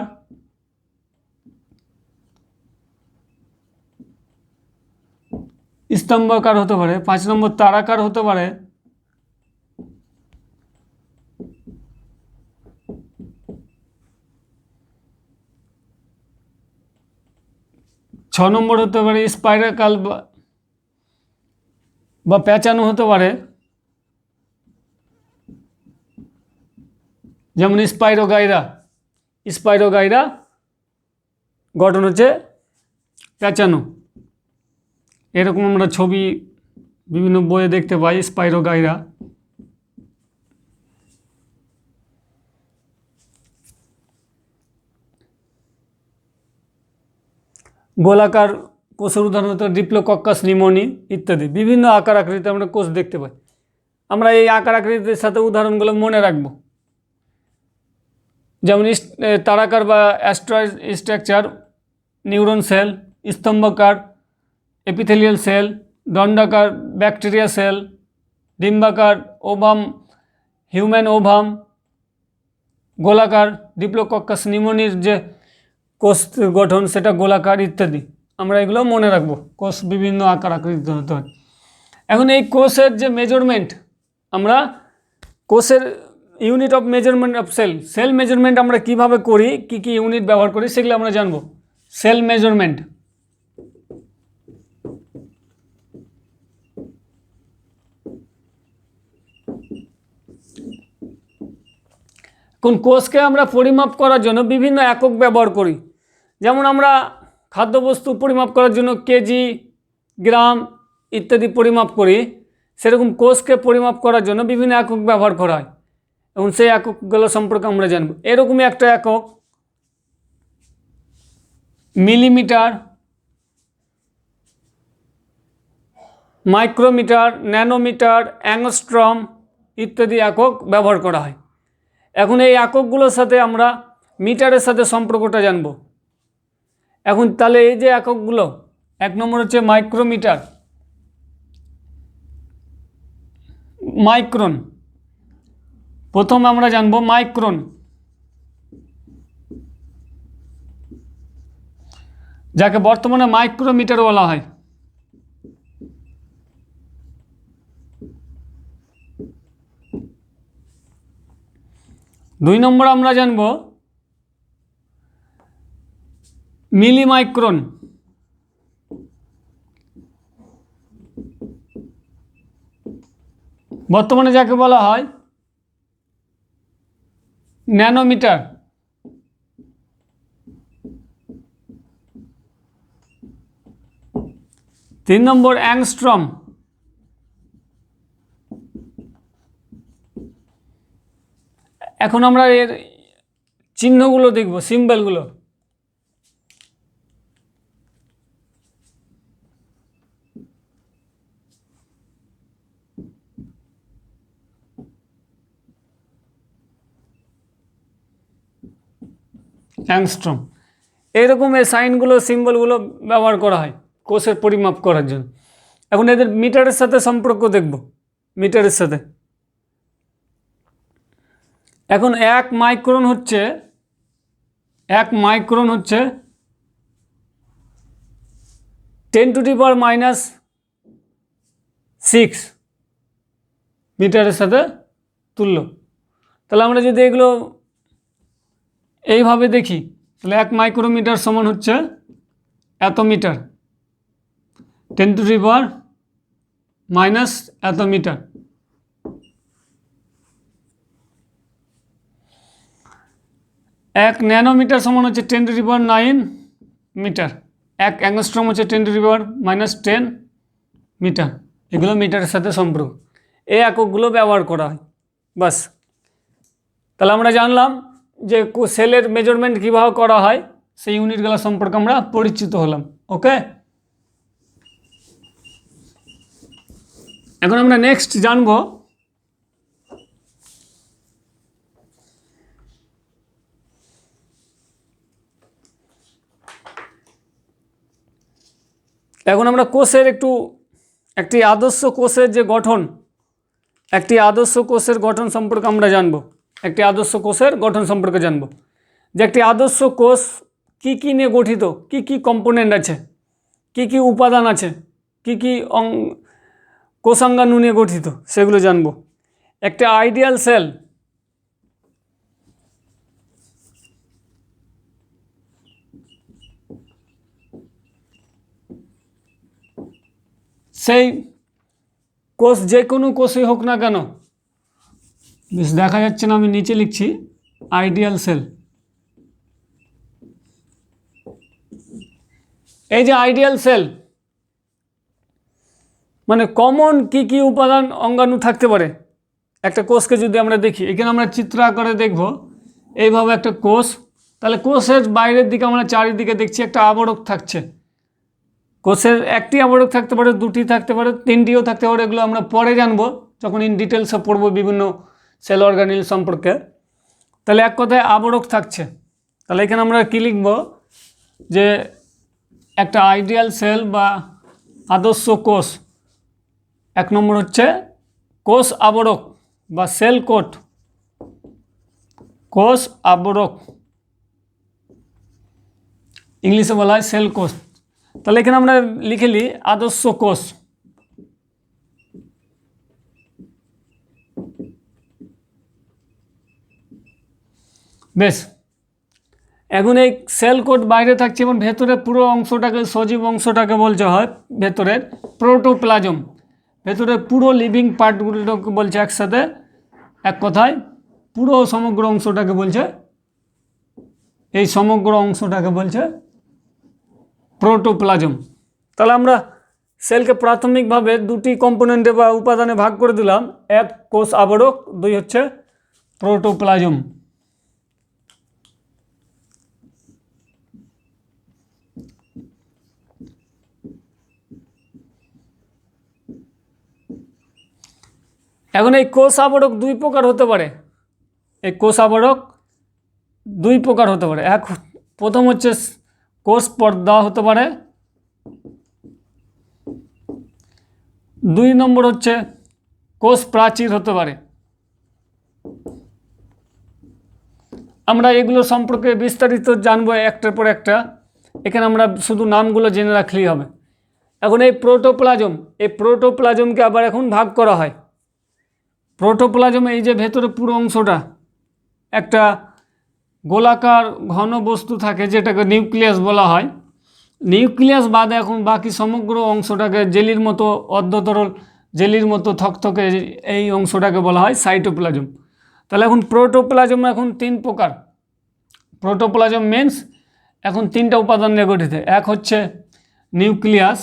[SPEAKER 1] 5 নম্বর তারাকার হতে পারে, 6 নম্বর হতে পারে স্পাইরাকাল বা প্যাঁচানো হতে পারে, যেমন স্পাইরোগাইরা গঠন হচ্ছে প্যাঁচানো। এরকম আমরা ছবি বিভিন্ন বইয়ে দেখতে পাই স্পাইরোগাইরা। গোলাকার কোষের উদাহরণ হতো ডিপ্লোকক্কাস নিউমোনি ইত্যাদি। বিভিন্ন আকার আকৃতিতে আমরা কোষ দেখতে পাই। আমরা এই আকার আকৃতির সাথে উদাহরণগুলো মনে রাখব। যেমন তারাকার বা অ্যাস্ট্রয়েড স্ট্রাকচার, নিউরন সেল, স্তম্ভকার এপিথেলিয়াল সেল, দণ্ডাকার ব্যাকটেরিয়া সেল, ডিম্বাকার ওভাম হিউম্যান ওভাম, গোলাকার ডিপ্লোকক্কাস নিউমোনির যে কোষ গঠন সেটা গোলাকার ইত্যাদি। আমরা এগুলো মনে রাখবো। কোষ বিভিন্ন আকার আকৃতিতে হতে হয়। এখন এই কোষের যে মেজারমেন্ট, আমরা কোষের unit of measurement of cell measurement আমরা কিভাবে করি, কি কি ইউনিট ব্যবহার করি সেগুলো আমরা জানবো। সেল মেজারমেন্ট, কোন কোষকে আমরা পরিমাপ করার জন্য বিভিন্ন একক ব্যবহার করি। যেমন আমরা খাদ্যবস্তু পরিমাপ করার জন্য কেজি, গ্রাম ইত্যাদি পরিমাপ করি, সেরকম কোষকে পরিমাপ করার জন্য বিভিন্ন একক ব্যবহার করা হয় এবং সেই এককগুলো সম্পর্কে আমরা জানব। এরকমই একটা একক মিলিমিটার, মাইক্রোমিটার, ন্যানোমিটার, অ্যাংস্ট্রম ইত্যাদি একক ব্যবহার করা হয়। এখন এই এককগুলোর সাথে আমরা মিটারের সাথে সম্পর্কটা জানব। এখন তাহলে এই যে এককগুলো, 1 নম্বর হচ্ছে মাইক্রোমিটার, মাইক্রন। প্রথম আমরা জানবো মাইক্রন, যাকে বর্তমানে মাইক্রোমিটার বলা হয়। দুই নম্বর আমরা জানব মিলিমাইক্রন, বর্তমানে যাকে বলা হয় ন্যানোমিটার। তিন নম্বর অ্যাংস্ট্রম। এখন আমরা এর চিহ্নগুলো দেখব, সিম্বলগুলো। অ্যাংস্ট্রম, এইরকম এই সাইনগুলো সিম্বলগুলো ব্যবহার করা হয় কোষের পরিমাপ করার জন্য। এখন এদের মিটারের সাথে সম্পর্ক দেখব, মিটারের সাথে। এখন 1 মাইক্রন হচ্ছে 10⁻⁶ মিটারের সাথে তুল্য। তাহলে আমরা যদি এগুলো এইভাবে দেখি, তাহলে 1 মাইক্রোমিটার সমান হচ্ছে এত মিটার, 10⁻⁻ এত মিটার। 1 ন্যানোমিটার সমান হচ্ছে 10⁹ মিটার। 1 অ্যাংস্ট্রম হচ্ছে 10⁻⁻10 মিটার। এগুলো মিটারের সাথে সম্পর্ক, এই এককগুলো ব্যবহার করা হয়। বাস, তাহলে আমরা জানলাম যে সেলের মেজারমেন্ট কীভাবে করা হয়, সেই ইউনিটগুলো সম্পর্কে আমরা পরিচিত হলাম। ওকে, এখন আমরা নেক্সট জানব এখন আমরা কোষের একটি আদর্শ কোষের যে গঠন, একটি আদর্শ কোষের গঠন সম্পর্কে আমরা জানব। একটি আদর্শ কোষের গঠন সম্পর্কে জানব, যে একটি আদর্শ কোষ কি কি নিয়ে গঠিত, কি কি কম্পোনেন্ট আছে, কি কি উপাদান আছে, কি কি কোষাঙ্গাণু নিয়ে গঠিত, সেগুলো জানব। একটা আইডিয়াল সেল, সেই কোষ যে কোনো কোষই হোক না কেন, বেশ দেখা যাচ্ছে না, আমি নিচে লিখছি আইডিয়াল সেল। এই যে আইডিয়াল সেল, মানে কমন কি উপাদান অঙ্গাণু থাকতে পারে একটা কোষকে যদি আমরা দেখি, এখানে আমরা চিত্র আকারে দেখব এইভাবে একটা কোষ। তাহলে কোষের বাইরের দিকে আমরা চারিদিকে দেখছি একটা আবরক থাকছে। কোষের একটি আবরক থাকতে পারে, দুটি থাকতে পারে, তিনটিও থাকতে পারে, এগুলো আমরা পরে জানবো যখন ইন ডিটেলসে পড়বো বিভিন্ন সেল অর্গানিল সম্পর্কে। তাহলে এক কথায় আবরক থাকছে। তাহলে এখানে আমরা কী লিখব যে একটা আইডিয়াল সেল বা আদর্শ কোষ, এক নম্বর হচ্ছে কোষ আবরক বা সেল কোট, কোষ আবরক, ইংলিশে বলা হয় সেল কোষ। তাহলে এখানে আমরা লিখে নিই আদর্শ কোষ। বেশ, এখন এই সেল কোট বাইরে থাকছে এবং ভেতরে পুরো অংশটাকে, সজীব অংশটাকে বলছে হয় ভেতরের প্রোটোপ্লাজম। ভেতরের পুরো লিভিং পার্টগুলোকে বলছে একসাথে, এক কথায় পুরো সমগ্র অংশটাকে বলছে, এই সমগ্র অংশটাকে বলছে প্রোটোপ্লাজম। তাহলে আমরা সেলকে প্রাথমিকভাবে দুটি কম্পোনেন্টে বা উপাদানে ভাগ করে দিলাম, এক কোষ আবরক, দুই হচ্ছে প্রোটোপ্লাজম। এখন এই কোষ আবরক দুই প্রকার হতে পারে। এই কোষ আবরক দুই প্রকার হতে পারে। এক, প্রথম হচ্ছে কোষ পর্দা হতে পারে, দুই নম্বর হচ্ছে কোষ প্রাচীর হতে পারে। আমরা এগুলো সম্পর্কে বিস্তারিত জানবো একটার পর একটা, এখানে আমরা শুধু নামগুলো জেনে রাখলেই হবে। এখন এই প্রোটোপ্লাজমকে আবার এখন ভাগ করা হয়। প্রোটোপ্লাজম এই যে ভেতরে পুরো অংশটা একটা গোলাকার ঘন বস্তু থাকে যেটাকে নিউক্লিয়াস বলা হয়। নিউক্লিয়াস বাদে এখন বাকি সমগ্র অংশটাকে জেলির মতো, অর্ধতরল জেলির মতো থকথকে, এই অংশটাকে বলা হয় সাইটোপ্লাজম। তাহলে এখন প্রোটোপ্লাজম এখন তিন প্রকার। প্রোটোপ্লাজম মিন্স এখন তিনটা উপাদান নিয়ে গঠিত। এক হচ্ছে নিউক্লিয়াস,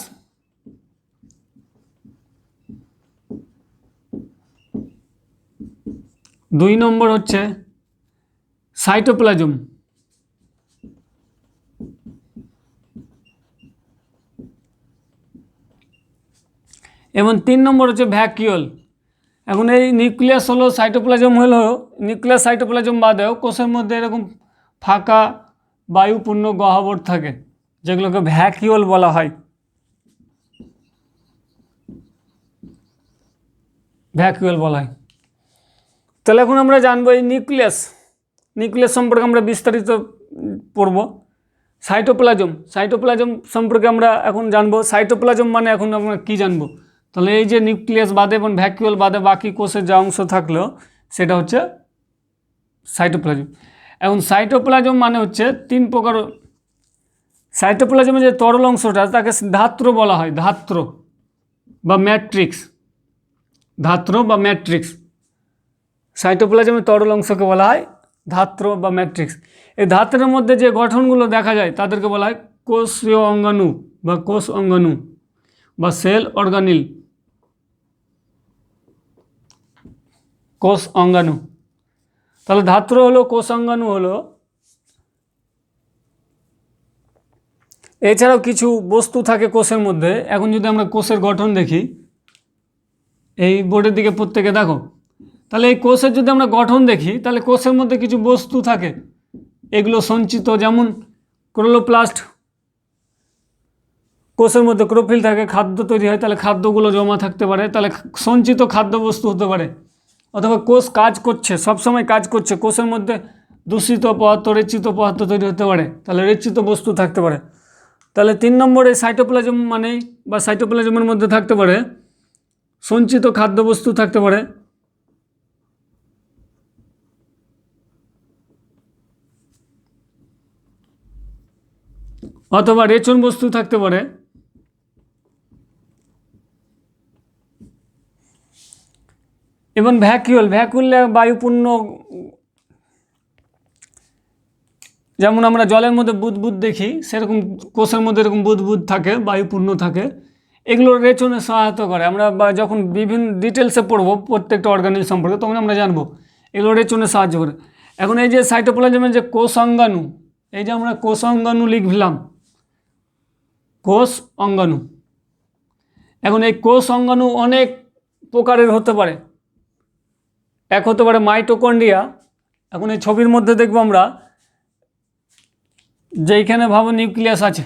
[SPEAKER 1] দুই নম্বর হচ্ছে সাইটোপ্লাজম, এবং তিন নম্বর হচ্ছে ভ্যাকিউল। এখন এই নিউক্লিয়াস হলো, সাইটোপ্লাজম হলো, নিউক্লিয়াস সাইটোপ্লাজম বাদেও কোষের মধ্যে এরকম ফাঁকা বায়ুপূর্ণ গহ্বর থাকে যেগুলোকে ভ্যাকিউল বলা হয়। ভ্যাকিউল বলা হয়। তাহলে এখন আমরা জানবো এই নিউক্লিয়াস সম্পর্কে আমরা বিস্তারিত পড়ব। সাইটোপ্লাজম সম্পর্কে আমরা এখন জানবো। সাইটোপ্লাজম মানে এখন আমরা কী জানবো, তাহলে এই যে নিউক্লিয়াস বাদে এবং ভ্যাকিউল বাদে বাকি কোষের যা অংশ থাকলো সেটা হচ্ছে সাইটোপ্লাজম। এখন সাইটোপ্লাজম মানে হচ্ছে তিন প্রকার। সাইটোপ্লাজমের যে তরল অংশটা তাকে ধাত্র বলা হয়, ধাত্র বা ম্যাট্রিক্স, ধাত্র বা ম্যাট্রিক্স। সাইটোপ্লাজমের তরল অংশকে বলা হয় ধাত্র বা ম্যাট্রিক্স। এই ধাত্রের মধ্যে যে গঠনগুলো দেখা যায় তাদেরকে বলা হয় কোষীয় অঙ্গাণু বা কোষ অঙ্গাণু বা সেল অর্গানিল, কোষ অঙ্গাণু। তাহলে ধাত্র হলো, কোষ অঙ্গাণু হলো। এছাড়াও কিছু বস্তু থাকে কোষের মধ্যে। এখন যদি আমরা কোষের গঠন দেখি, এই বোর্ডের দিকে প্রত্যেকে দেখো, তাহলে এই কোষের যদি আমরা গঠন দেখি তাহলে কোষের মধ্যে কিছু বস্তু থাকে, এগুলো সঞ্চিত, যেমন ক্লোরোপ্লাস্ট, কোষের মধ্যে ক্লোরোফিল থাকে, খাদ্য তৈরি হয়, তাহলে খাদ্যগুলো জমা থাকতে পারে, তাহলে সঞ্চিত খাদ্যবস্তু হতে পারে। অথবা কোষ কাজ করছে, সবসময় কাজ করছে, কোষের মধ্যে দূষিত পদার্থ, রেচিত পদার্থ তৈরি হতে পারে, তাহলে রেচিত বস্তু থাকতে পারে। তাহলে তিন নম্বরে সাইটোপ্লাজম মানেই বা সাইটোপ্লাজমের মধ্যে থাকতে পারে সঞ্চিত খাদ্যবস্তু থাকতে পারে, অথবা রেচন বস্তু থাকতে পারে। এবং ভ্যাকিউল বায়ুপূর্ণ, যেমন আমরা জলের মধ্যে বুদবুদ দেখি সেরকম কোষের মধ্যে এরকম বুদবুদ থাকে, বায়ুপূর্ণ থাকে। এগুলো রেচনে সহায়তা করে। আমরা যখন বিভিন্ন ডিটেলসে পড়বো প্রত্যেকটা অর্গানেল সম্পর্কে তখন আমরা জানবো এগুলো রেচনে সাহায্য করে। এখন এই যে সাইটোপ্লাজমের যে কোষ অঙ্গাণু, এই যে আমরা কোষ অঙ্গাণু লিখলাম, কোষ অঙ্গাণু। এখন এই কোষ অঙ্গাণু অনেক প্রকারের হতে পারে। এক হতে পারে মাইটোকন্ড্রিয়া। এখন এই ছবির মধ্যে দেখবো আমরা যে এইখানে ভাবো নিউক্লিয়াস আছে,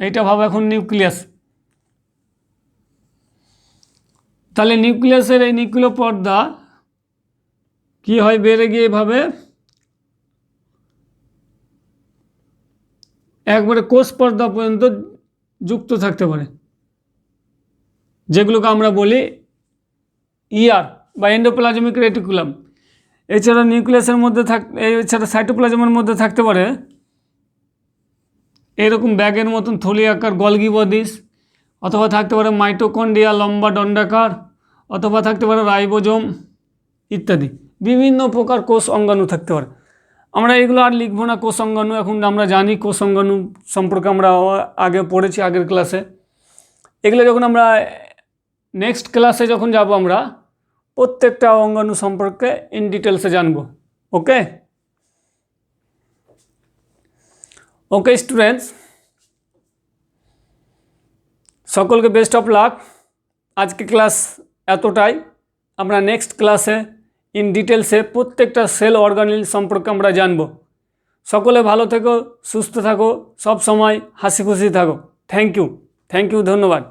[SPEAKER 1] এইটা ভাবো এখন নিউক্লিয়াস। তাহলে নিউক্লিয়াসের এই নিউক্লিয় পর্দা কি হয়, বেড়ে গিয়ে এভাবে একবারে কোষ পর্দা পর্যন্ত যুক্ত থাকতে পারে, যেগুলোকে আমরা বলি ইয়ার বা এন্ডোপ্লাজমিক রেটিকুলাম। এছাড়া নিউক্লিয়াসের মধ্যে এছাড়া সাইটোপ্লাজমের মধ্যে থাকতে পারে এরকম ব্যাগের মতন থলি আকার গলগি বডিস, অথবা থাকতে পারে মাইটোকন্ড্রিয়া লম্বা দণ্ডাকার, অথবা থাকতে পারে রাইবোজোম ইত্যাদি। বিভিন্ন প্রকার কোষ অঙ্গাণু থাকতে পারে। আমরা এগুলো আর লিখবো না কোষ অঙ্গাণু, এখন আমরা জানি কোষ অঙ্গাণু সম্পর্কে আমরা আগে পড়েছি আগের ক্লাসে। এগুলো যখন আমরা নেক্সট ক্লাসে যখন যাব আমরা প্রত্যেকটা অঙ্গাণু সম্পর্কে ইন ডিটেলসে জানবো। ওকে ওকে স্টুডেন্টস, সকলকে বেস্ট অফ লাক। আজকে ক্লাস এতটাই। আমরা নেক্সট ক্লাসে ইন ডিটেলসে প্রত্যেকটা সেল অর্গানেল সম্পর্কে আমরা জানব। সকলে ভালো থেকো, সুস্থ থাকো, সব সময় হাসি খুশি থাকো। থ্যাংক ইউ, ধন্যবাদ।